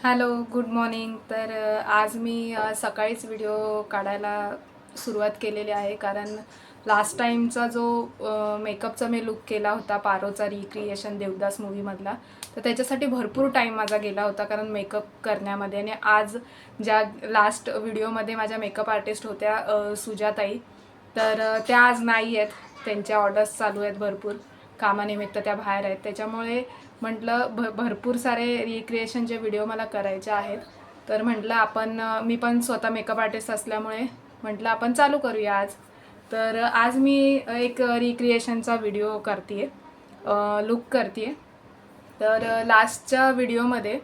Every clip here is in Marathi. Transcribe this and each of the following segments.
Hello, good morning. तर आज मी सकाळीच व्हिडिओ काढायला सुरुवात केलेली आहे. कारण लास्ट टाईमचा जो मेकअपचा मी लूक केला होता, पारोचा रिक्रिएशन देवदास मूवीमधला, तर त्याच्यासाठी भरपूर टाईम माझा गेला होता कारण मेकअप करण्यामध्ये. आणि आज ज्या लास्ट व्हिडिओमध्ये माझ्या मेकअप आर्टिस्ट होत्या सुजाताई, तर त्या आज नाही आहेत. त्यांच्या ऑर्डर्स चालू आहेत भरपूर, कामानिमित्त त्या बाहेर आहेत. त्याच्यामुळे म्हटलं भरपूर सारे रिक्रिएशनचे व्हिडिओ मला करायचे आहेत. तर म्हटलं आपण मी पण स्वतः मेकअप आर्टिस्ट असल्यामुळे म्हटलं आपण चालू करूया आज. तर आज मी एक रिक्रिएशनचा व्हिडिओ करते आहे, लुक करते आहे. तर लास्टच्या व्हिडिओमध्ये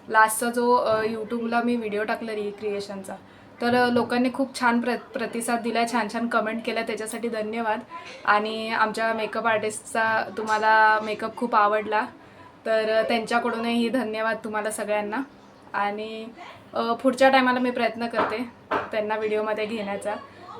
लास्टचा जो यूट्यूबला मी व्हिडिओ टाकला रिक्रिएशनचा, तर लोकांनी खूप छान प्रतिसाद दिला, छान छान कमेंट केल्या, त्याच्यासाठी धन्यवाद. आणि आमच्या मेकअप आर्टिस्टचा तुम्हाला मेकअप खूप आवडला, तर त्यांच्याकडूनही धन्यवाद तुम्हाला सगळ्यांना. आणि पुढच्या टायमाला मी प्रयत्न करते त्यांना व्हिडिओमध्ये घेण्याचा.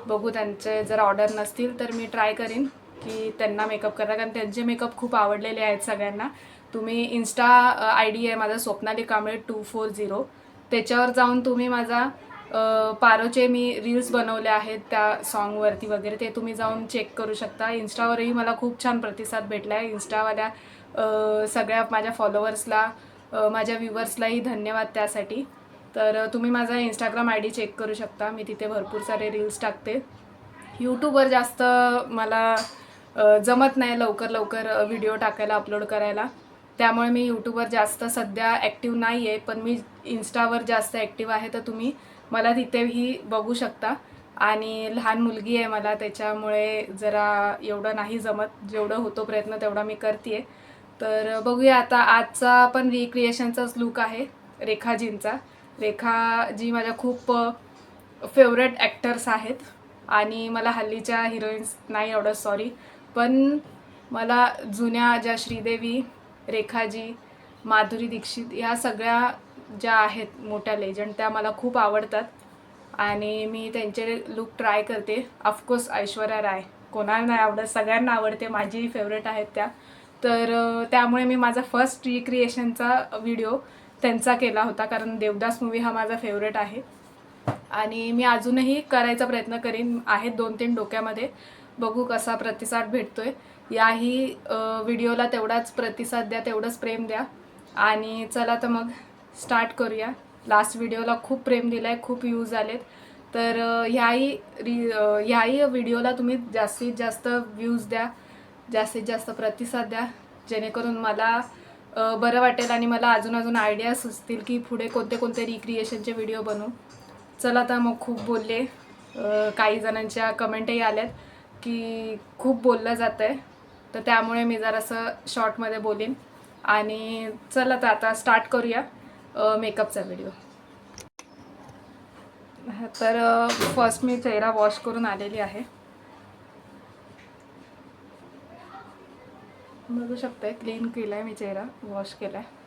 बघू, त्यांचे जर ऑर्डर नसतील तर मी ट्राय करीन की त्यांना मेकअप करा, कारण त्यांचे मेकअप खूप आवडलेले आहेत सगळ्यांना. तुम्ही इन्स्टा आय डी आहे माझा स्वप्नाली कांबळे 240, त्याच्यावर जाऊन तुम्ही माझा पारोचे मी रील्स बनवले आहेत त्या सॉन्गवरती वगैरे, ते तुम्ही जाऊन चेक करू शकता. इन्स्टावरही मला खूप छान प्रतिसाद भेटला आहे. इन्स्टावाल्या सगळ्या माझ्या फॉलोअर्सला, माझ्या व्ह्युअर्सलाही धन्यवाद त्यासाठी. तर तुम्ही माझा इंस्टाग्राम आय डी चेक करू शकता, मी तिथे भरपूर सारे रील्स टाकते. यूट्यूबवर जास्त मला जमत नाही लवकर लवकर व्हिडिओ टाकायला, अपलोड करायला. त्यामुळे मी यूट्यूबवर जास्त सध्या ॲक्टिव्ह नाही आहे, पण मी इन्स्टावर जास्त ॲक्टिव्ह आहे. तर तुम्ही मला तिथेही बघू शकता. आणि लहान मुलगी आहे मला, त्याच्यामुळे जरा एवढं नाही जमत. जेवढं होतो प्रयत्न तेवढा मी करते आहे. तर बघूया आता. आजचा पण रिक्रिएशनचाच लूक आहे रेखाजींचा. रेखाजी माझ्या खूप फेवरेट ॲक्टर्स आहेत. आणि मला हल्लीच्या हिरोईन्स नाही आवडत, सॉरी. पण मला जुन्या ज्या श्रीदेवी, रेखाजी, माधुरी दीक्षित, ह्या सगळ्या ज्या आहेत मोठ्या लेजंड, त्या मला खूप आवडतात. आणि मी त्यांचे लूक ट्राय करते. ऑफकोर्स ऐश्वर्या राय, कोणाला नाही आवडत, सगळ्यांना आवडते, माझी फेवरेट आहेत त्या. तर त्यामुळे मी माझा फर्स्ट रिक्रिएशनचा व्हिडिओ त्यांचा केला होता, कारण देवदास मूवी हा माझा फेवरेट आहे. आणि मी अजूनही करायचा प्रयत्न करीन, आहेत 2-3 डोक्यामध्ये. बघू कसा प्रतिसाद भेटतोय. याही व्हिडिओला तेवढाच प्रतिसाद द्या, तेवढंच प्रेम द्या. आणि चला तर मग स्टार्ट करूया. लास्ट व्हिडिओला खूप प्रेम दिलं आहे, खूप व्ह्यूज आलेत. तर ह्याही व्हिडिओला तुम्ही जास्तीत जास्त व्ह्यूज द्या, जास्तीत जास्त प्रतिसाद द्या, जेणेकरून मला बरं वाटेल आणि मला अजून अजून आयडिया सुचतील की पुढे कोणते कोणते रिक्रिएशनचे व्हिडिओ बनवू. चला आता मग, खूप बोलले. काही जणांच्या कमेंटही आल्यात की खूप बोललं जातं आहे, तर त्यामुळे मी जरासं शॉर्टमध्ये बोलीन. आणि चला तर आता स्टार्ट करूया मेकअपचा व्हिडिओ. तर फर्स्ट मी चेहरा वॉश करून आलेली आहे. बघू शकते, क्लीन केला आहे मी, चेहरा वॉश केला आहे.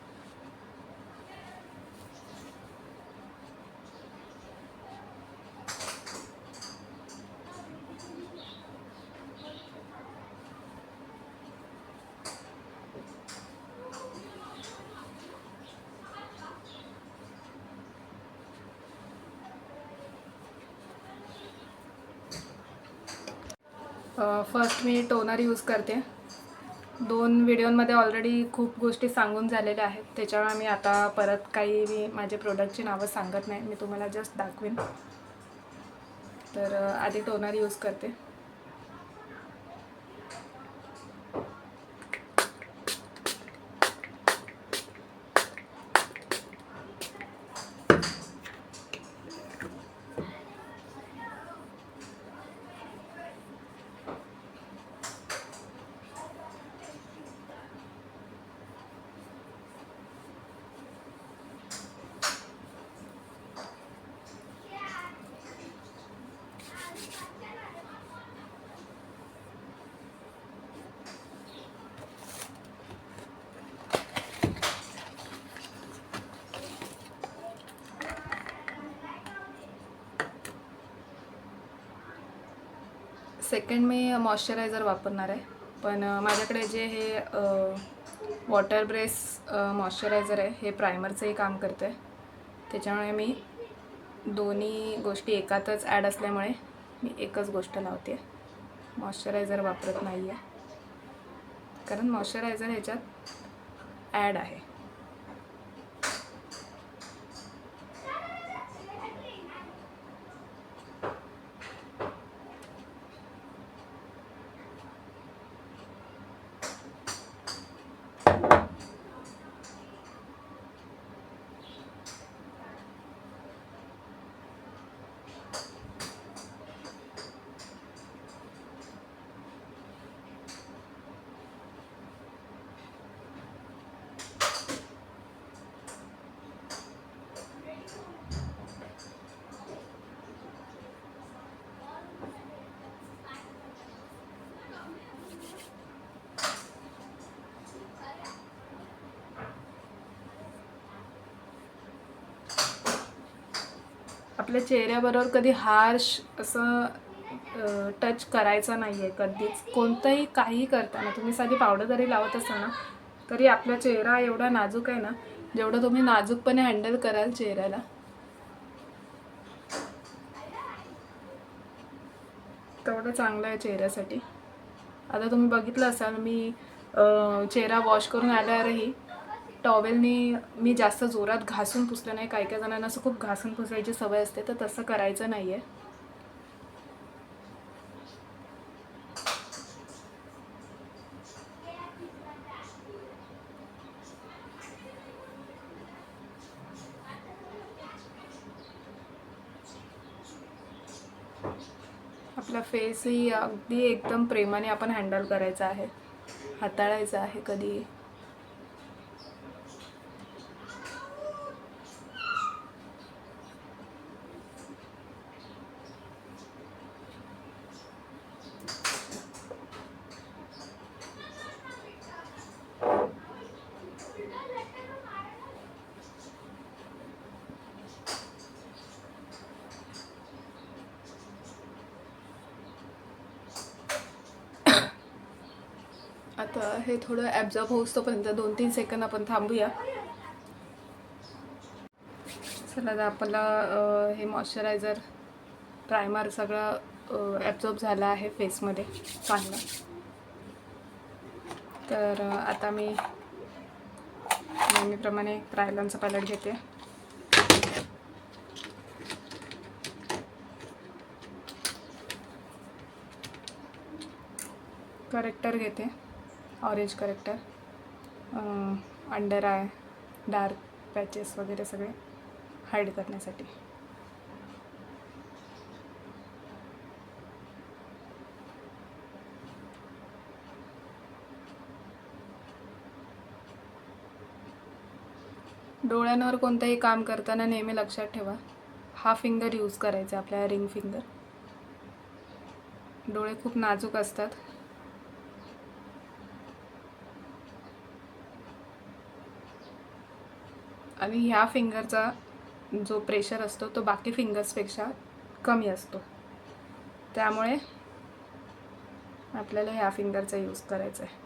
फर्स्ट मी टोनर यूज करते. 2 व्हिडिओमध्ये ऑलरेडी खूप गोष्टी सांगून झालेल्या आहेत, त्याच्यामुळे मी आता परत काही मी माझे प्रोडक्टची नावं सांगत नाही, मी तुम्हाला जस्ट दाखवेन. तर आधी टोनर यूज करते. सेकंड मी मॉइश्चरायझर वापरणार आहे, पण माझ्याकडे जे हे वॉटर ब्रेस मॉइश्चरायझर आहे, हे प्रायमरचंही काम करते. त्याच्यामुळे मी दोन्ही गोष्टी एकातच ॲड असल्यामुळे मी एकच गोष्ट लावते, मॉइश्चरायझर वापरत नाही आहे, कारण मॉइश्चरायझर ह्याच्यात ॲड आहे. आपल्या चेहऱ्याबरोबर कधी हार्श असं टच करायचा नाही आहे कधीच. कोणतंही काही करताना तुम्ही साधी पावडर जरी लावत असाल ना, तरी आपला चेहरा एवढा नाजूक आहे ना, जेवढं तुम्ही नाजूकपणे हँडल कराल चेहऱ्याला तेवढं चांगलं आहे चेहऱ्यासाठी. आता तुम्ही बघितलं असाल मी चेहरा वॉश करून आल्यावरही टॉवेलनी मी जास्त जोरात घासून पुसलं नाही. काही काही जणांना असं खूप घासून पुसायची सवय असते, तर तसं करायचं नाही आहे. आपला फेसही अगदी एकदम प्रेमाने आपण हँडल करायचा आहे, हाताळायचा आहे कधीही. आता हे थोडं ॲब्झॉर्ब होऊस तोपर्यंत 2-3 सेकंद आपण थांबूया. चला, आता आपला हे मॉइश्चरायझर प्रायमर सगळं ॲब्झॉर्ब झालं आहे फेसमध्ये चांगलं. तर आता मी नेहमीप्रमाणे क्रायलॉनचा पॅलेट घेते. करेक्टर घेते, orange character, under eye dark patches वगैरे सगळे हाईड करण्यासाठी. डोळ्यांवर कोणतंही काम करताना नेहमी लक्षात ठेवा, हा फिंगर यूज करायचा, आपल्या रिंग फिंगर. डोळे खूप नाजूक असतात. आणि ह्या फिंगरचा जो प्रेशर असतो तो बाकी फिंगर्सपेक्षा कमी असतो, त्यामुळे आपल्याला ह्या फिंगरचा यूज करायचा आहे.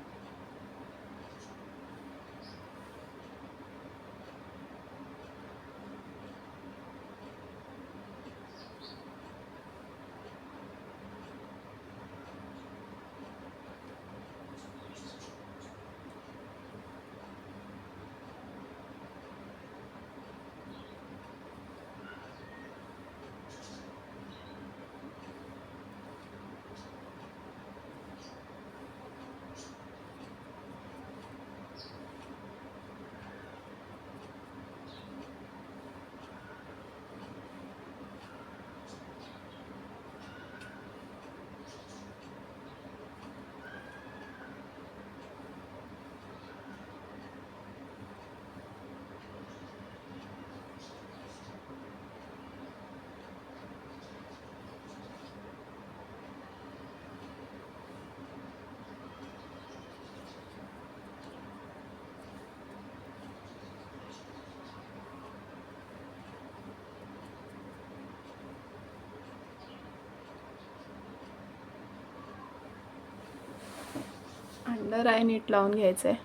अंडर आय नीट लावून घ्यायचं आहे.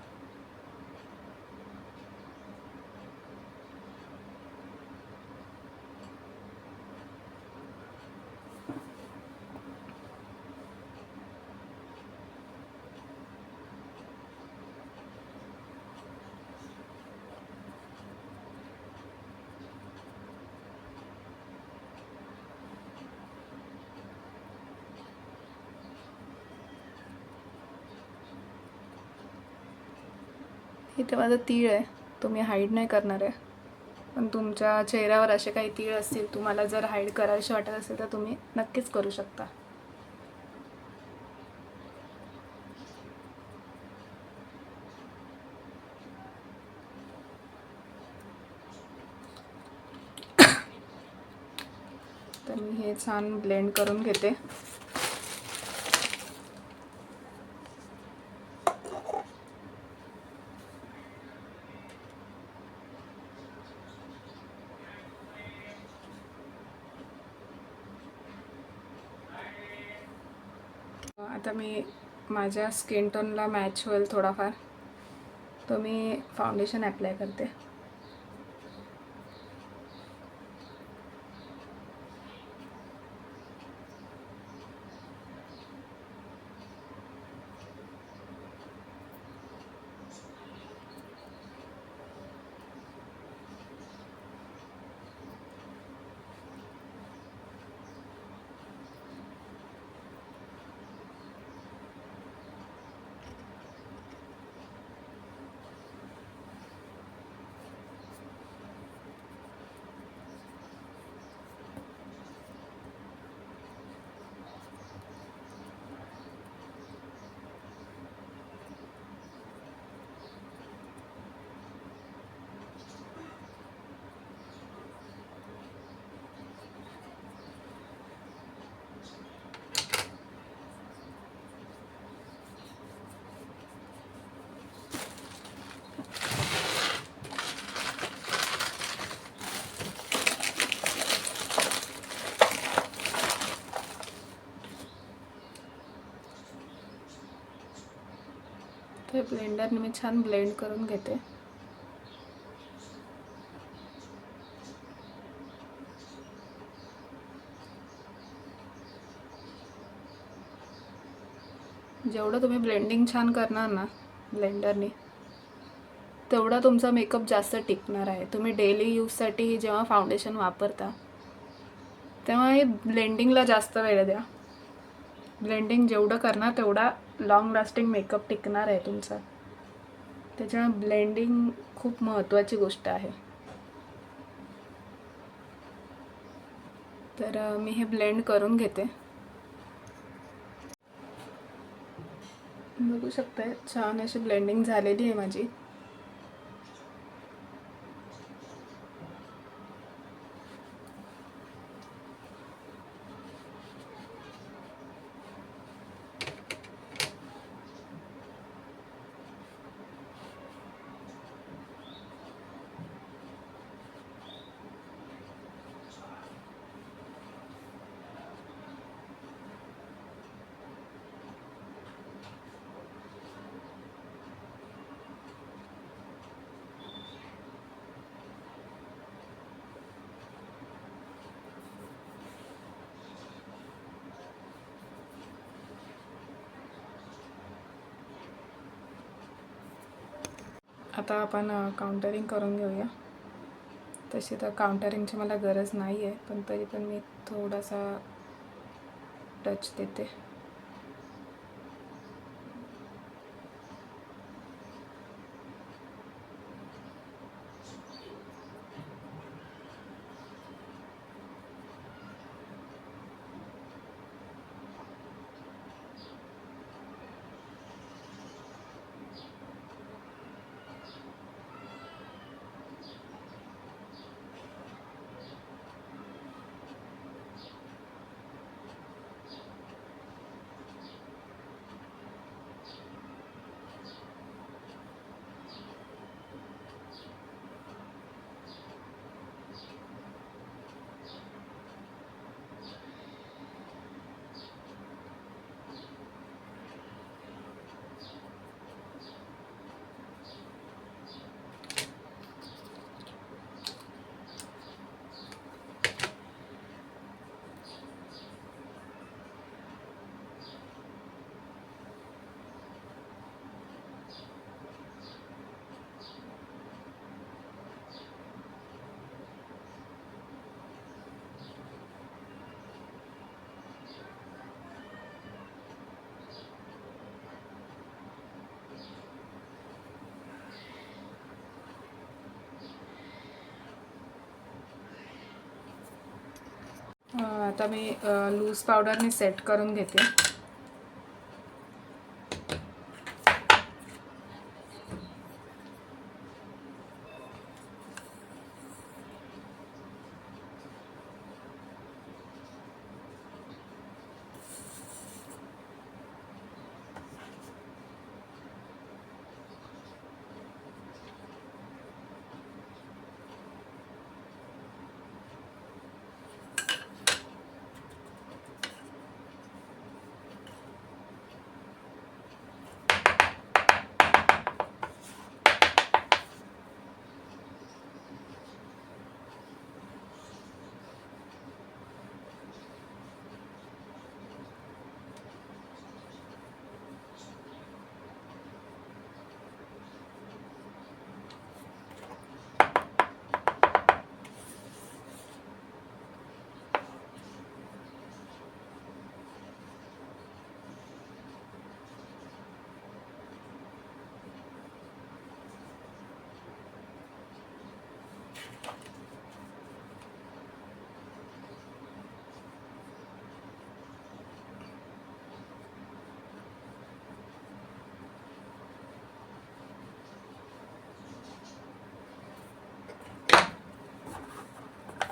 इथे माझा तीळ आहे, तो मी हाईड नाही करणार आहे. पण तुमच्या चेहऱ्यावर असे काही तीळ असतील, तुम्हाला जर हाईड करायचे वाटत असेल तर तुम्ही नक्कीच करू शकता. तर मी हे छान ब्लेंड करून घेते. आता मी माझ्या स्किन टोनला मॅच होईल थोडाफार तो मी फाउंडेशन ॲप्लाय करते. ते ब्लेंडरने मी छान ब्लेंड करून घेते. जेवढं तुम्ही ब्लेंडिंग छान करणार ना ब्लेंडरने, तेवढा तुमचा मेकअप जास्त टिकणार आहे. तुम्ही डेली यूजसाठी जेव्हा फाउंडेशन वापरता तेव्हा हे ब्लेंडिंगला जास्त वेळ द्या. ब्लेंडिंग जेवढं करणार तेवढा लॉंग लास्टिंग मेकअप टिकणार आहे तुमचा. त्याच्यामुळे ब्लेंडिंग खूप महत्त्वाची गोष्ट आहे. तर मी हे ब्लेंड करून घेते. बघू शकताय छान अशी ब्लेंडिंग झालेली आहे माझी. आता आपण काउंटरिंग करून घेऊया. तशी तर काउंटरिंगची मला गरज नाही आहे, पण तरी पण मी थोडासा टच देते. आता मी लूज पावडरने सेट करून घेते.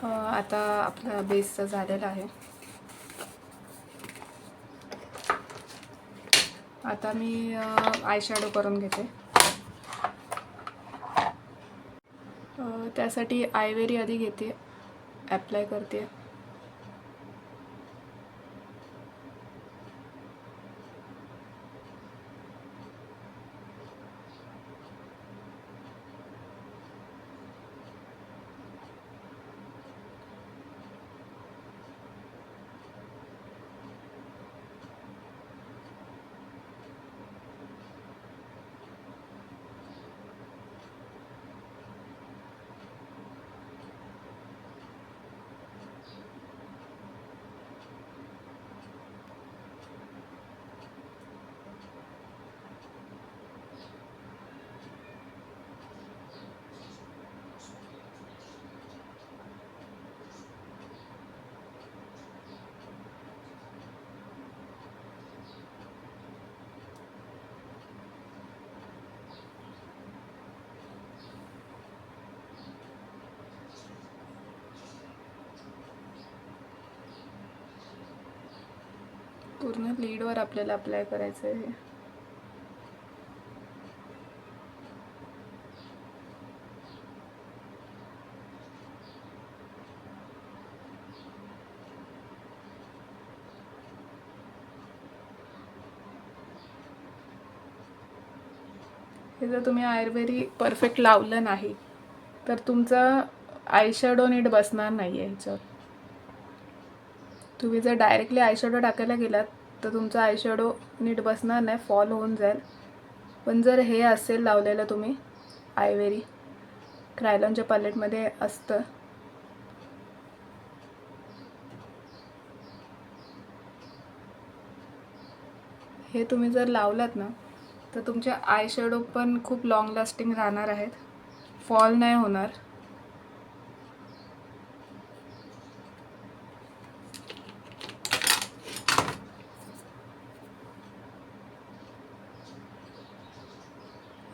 आता आपला बेसचा झालेला आहे. आता मी आयशॅडो करून घेते. त्यासाठी आयवेरी आधी घेते, ॲप्लाय करते. पूर्ण लीडवर आपल्याला अप्लाय करायचं आहे. हे जर तुम्ही आयवेरी परफेक्ट लावलं नाही तर तुमचं आयशॅडो नीट बसणार नाही आहे ह्याच्यावर. तुम्ही जर डायरेक्टली आयशॅडो टाकायला गेलात तर तुमचा आयशॅडो नीट बसणार नाही, फॉल होऊन जाईल. पण जर हे असेल लावलेलं तुम्ही आयवेरी, क्रायलॉनच्या पॅलेटमध्ये असतं, हे तुम्ही जर लावलात ना तर तुमचे आयशॅडो पण खूप लॉंग लास्टिंग राहणार आहेत, फॉल नाही होणार.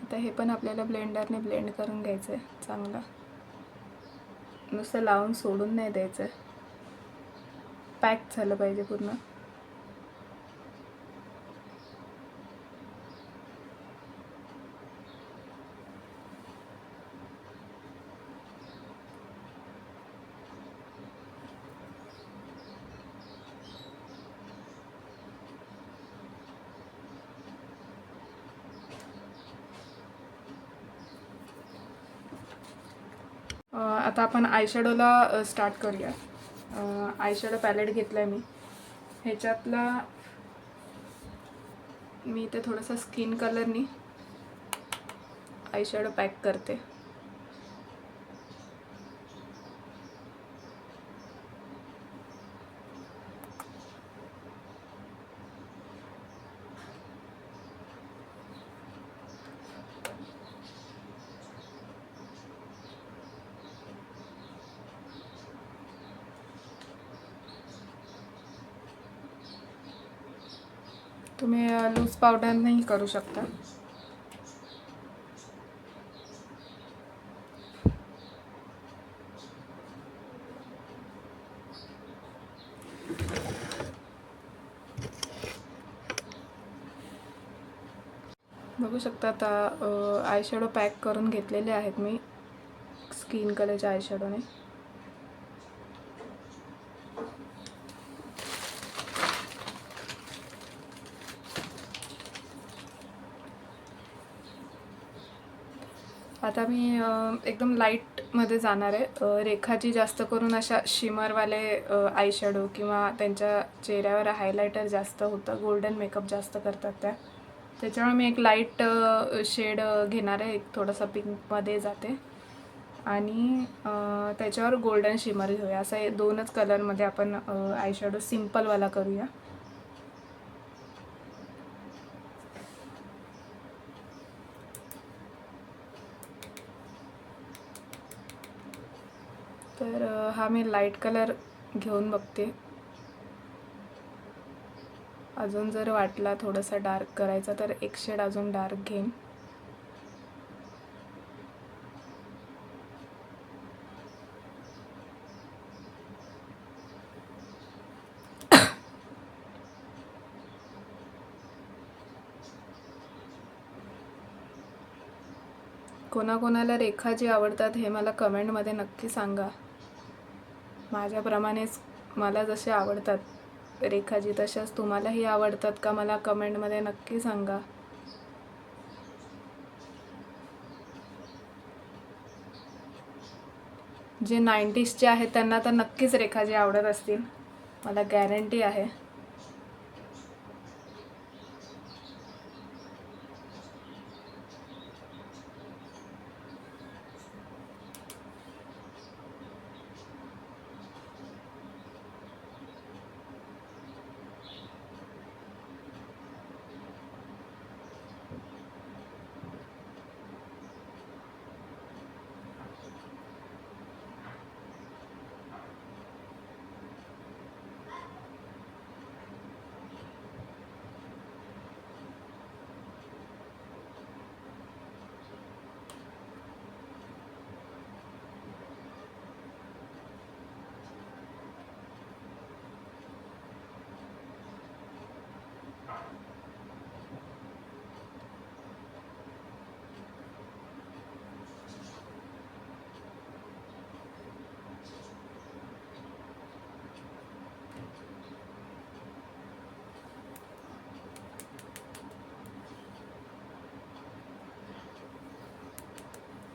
आता हे पण आपल्याला ब्लेंडरने ब्लेंड करून घ्यायचं आहे चांगलं. नुसतं लावून सोडून नाही द्यायचं आहे, पॅक झालं पाहिजे पूर्ण. आता आपण आयशॅडोला स्टार्ट करूया. आयशॅडो पॅलेट घेतला आहे मी. ह्याच्यातला मी इथे थोडंसं स्किन कलरनी आयशॅडो पॅक करते. तुम्ही लूज पावडरनेही करू शकता. बघू शकता आता आय शॅडो पॅक करून घेतलेले आहेत मी स्किन कलरच्या आय शॅडोने. आता मी एकदम लाईटमध्ये जाणार आहे. रेखाची जास्त करून अशा शिमरवाले आय शॅडो किंवा त्यांच्या चेहऱ्यावर हायलायटर जास्त होतं, गोल्डन मेकअप जास्त करतात त्याच्यामुळे मी एक लाईट शेड घेणार आहे. एक थोडासा पिंकमध्ये जाते आणि त्याच्यावर गोल्डन शिमर घेऊया. असं 2च कलरमध्ये आपण आय शॅडो सिम्पलवाला करूया. तर हा मी लाईट कलर घेऊन बघते. अजून जर वाटला थोडासा डार्क करायचा तर एक शेड अजून डार्क घेईन. कोणाकोणाला रेखा जी आवडतात हे मला कमेंटमध्ये नक्की सांगा. माझ्याप्रमाणेच मला जसे आवडतात रेखाजी तशाच तुम्हालाही आवडतात का मला कमेंटमध्ये नक्की सांगा. जे 90sचे आहेत त्यांना तर नक्कीच रेखाजी आवडत असतील, मला गॅरंटी आहे.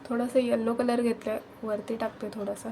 थोडासा येलो कलर घेतला, वरती टाकते थोडासा.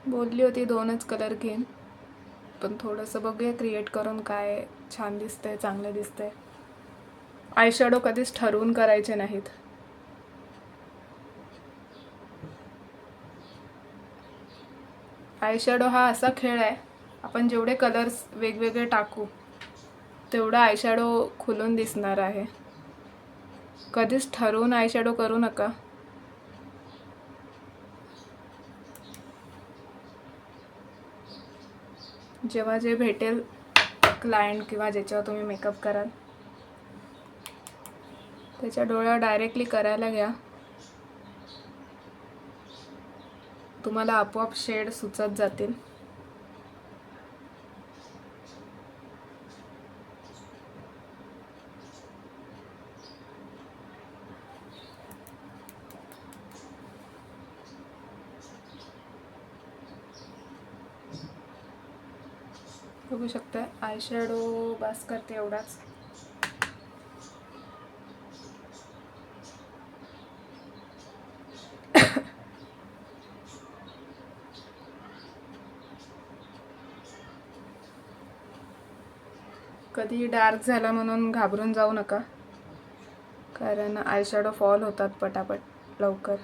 बोलली होती 2च कलर घेईन, पण थोडंसं बघूया क्रिएट करून काय छान दिसतंय, चांगलं दिसतंय. आय शॅडो कधीच ठरवून करायचे नाहीत. आय शॅडो हा असा खेळ आहे, आपण जेवढे कलर्स वेगवेगळे टाकू तेवढा आय शॅडो खुलून दिसणार आहे. कधीच ठरवून आय शॅडो करू नका. जेव्हा जे भेटेल क्लायंट किंवा ज्याच्यावर तुम्ही मेकअप कराल त्याच्या डोळ्यावर डायरेक्टली करायला घ्या. तुम्हाला आपोआप शेड सुचत जातील. बघू शकता आय शॅडो बस करते एवढाच. कधी डार्क झाला म्हणून घाबरून जाऊ नका, कारण आयशॅडो फॉल होतात पटापट लवकर.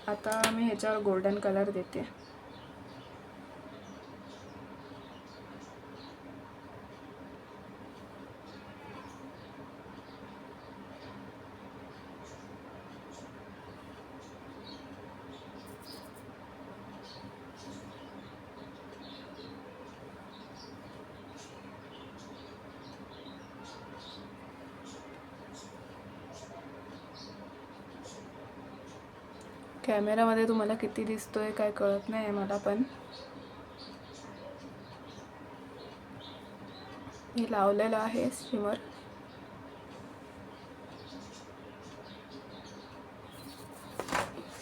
आता मी ह्याच्यावर गोल्डन कलर देते. कॅमेरामध्ये तुम्हाला किती दिसतोय काय कळत नाही मला, पण मी लावलेलं आहे स्ट्रीमर.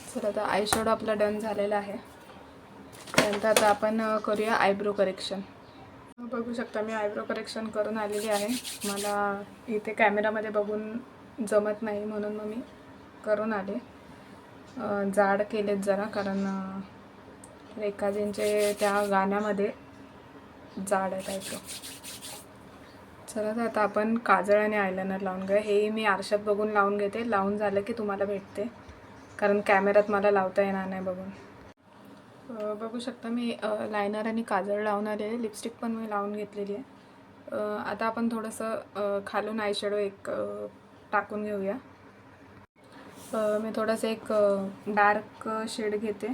चला आता आयशॅडो आपला डन झालेला आहे. त्यानंतर आता आपण करूया आयब्रो करेक्शन. बघू शकता मी आयब्रो करेक्शन करून आलेली आहे. मला इथे कॅमेरामध्ये बघून जमत नाही म्हणून मग मी करून आले. जाड केलेत जरा, कारण रेखाजींचे त्या गाण्यामध्ये जाड आहे आयब्रो. चला तर आता आपण काजळ आणि आयलाइनर लावून घेऊया. हे मी आरशात बघून लावून घेते. लावून झालं की तुम्हाला भेटते, कारण कॅमेऱ्यात मला लावता येणार नाही बघून. बघू शकता मी लायनर आणि काजळ लावून आलेले. लिपस्टिक पण मी लावून घेतलेली आहे. आता आपण थोडंसं खालून आयशॅडो एक टाकून घेऊया. मी थोडंसं एक डार्क शेड घेते.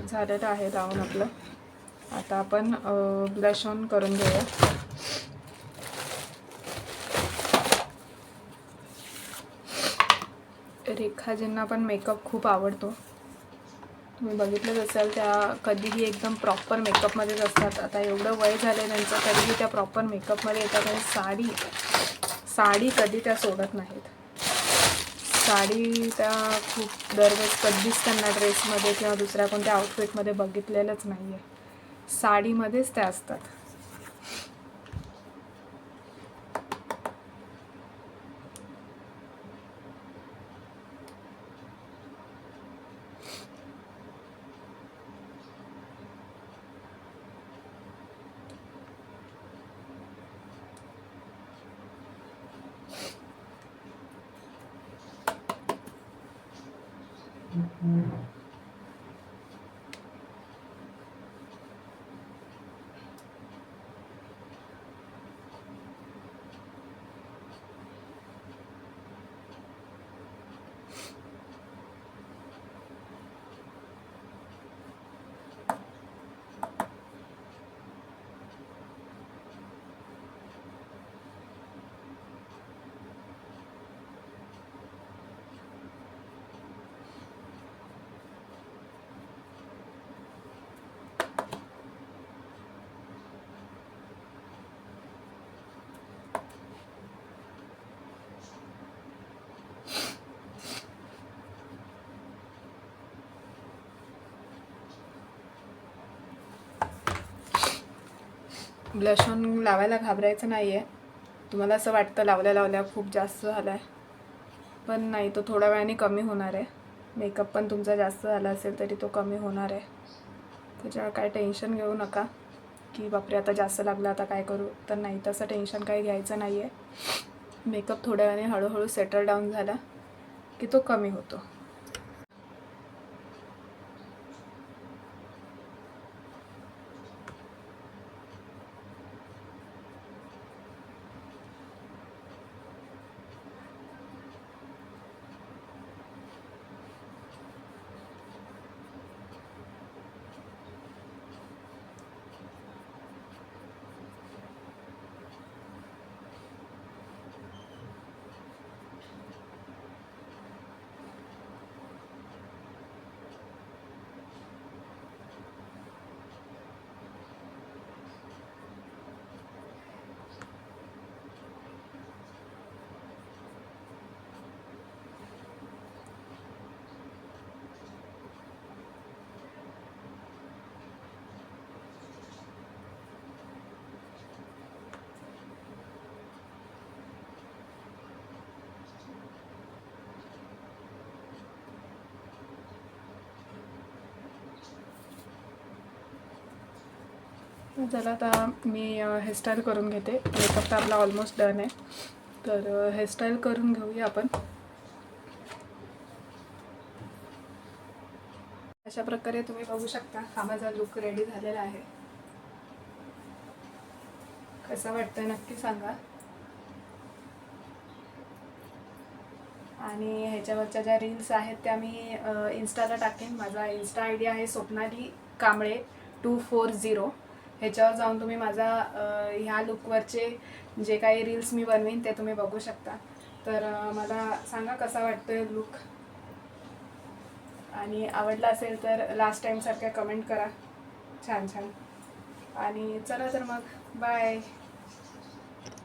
झालेलं आहे लावून आपलं. आता आपण ब्लश ऑन करून घेऊया. रेखाजींना पण मेकअप खूप आवडतो. तुम्ही बघितलंच असाल, त्या कधीही एकदम प्रॉपर मेकअपमध्येच असतात. आता एवढं वय झालं त्यांचं, तरीही त्या प्रॉपर मेकअपमध्ये येतात. आणि साडी कधी त्या सोडत नाहीत. साडी त्या खूप दरवेळेस कधीच त्यांना ड्रेसमध्ये किंवा दुसऱ्या कोणत्या आउटफिटमध्ये बघितलेलंच नाही आहे. साडीमध्येच त्या असतात. ब्लश ऑन लावायला घाबरायचं नाही आहे. तुम्हाला असं वाटतं लावल्या खूप जास्त झाला आहे, पण नाही, तो थोड्या वेळाने कमी होणार आहे. मेकअप पण तुमचा जास्त झाला असेल तरी तो कमी होणार आहे. त्याच्यावर काय टेन्शन घेऊ नका की बापरे आता जास्त लागला आता काय करू. तर नाही, तसं टेन्शन काही घ्यायचं नाही आहे. मेकअप थोड्या वेळाने हळूहळू सेटल डाऊन झाला की तो कमी होतो. चला आता मी हेअरस्टाईल करून घेते. मेकअप तर आपला ऑलमोस्ट डन आहे, तर हेअरस्टाईल करून घेऊया आपण. अशा प्रकारे तुम्ही बघू शकता हा माझा लुक रेडी झालेला आहे. कसा वाटतोय नक्की सांगा. आणि ह्याच्यावरच्या ज्या रील्स आहेत त्या मी इन्स्टाला टाकेन. माझा इन्स्टा आय डी आहे स्वप्नाली कांबळे 240. ह्याच्यावर जाऊन तुम्ही माझा ह्या लुकवरचे जे काही रील्स मी बनवीन ते तुम्ही बघू शकता. तर मला सांगा कसा वाटतोय लुक, आणि आवडला असेल तर लास्ट टाईमसारख्या कमेंट करा छान छान. आणि चला तर मग बाय.